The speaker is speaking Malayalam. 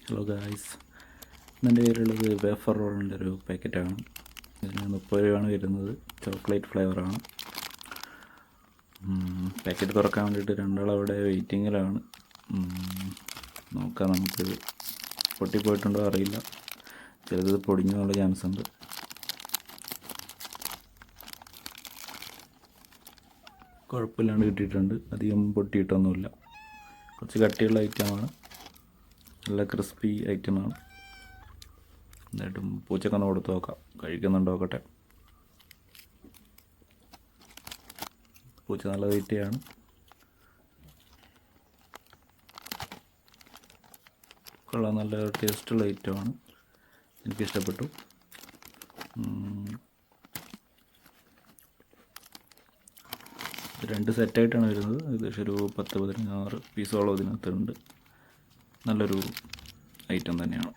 ഹലോ ഗായ്സ്, എൻ്റെ കയ്യിലുള്ളത് വേഫർ റോളിൻ്റെ ഒരു പാക്കറ്റാണ്. ഇതിന് 30 രൂപയാണ് വരുന്നത്. ചോക്ലേറ്റ് ഫ്ലേവറാണ്. പാക്കറ്റ് തുറക്കാൻ വേണ്ടിയിട്ട് രണ്ടാളവിടെ വെയിറ്റിങ്ങിലാണ്. നോക്കാം, നമുക്കിത് പൊട്ടിപ്പോയിട്ടുണ്ടോ അറിയില്ല. ചിലത് പൊടിഞ്ഞുള്ള ചാൻസ് ഉണ്ട്. കുഴപ്പമില്ലാണ്ട് കിട്ടിയിട്ടുണ്ട്. അധികം പൊട്ടിയിട്ടൊന്നുമില്ല. കുറച്ച് കട്ടിയുള്ള ഐറ്റമാണ്. നല്ല ക്രിസ്പി ഐറ്റമാണ്. എന്നിട്ടും പൂച്ചക്കൊന്ന് കൊടുത്ത് നോക്കാം, കഴിക്കുന്നുണ്ടോ നോക്കട്ടെ. പൂച്ച നല്ല തീറ്റയാണ്. കൊള്ളാം, നല്ല ടേസ്റ്റുള്ള ഐറ്റമാണ്. എനിക്കിഷ്ടപ്പെട്ടു. രണ്ട് സെറ്റായിട്ടാണ് വരുന്നത്. ഏകദേശം ഒരു 10-16 പീസോളം ഇതിനകത്തുണ്ട്. നല്ലൊരു ഐറ്റം തന്നെയാണ്.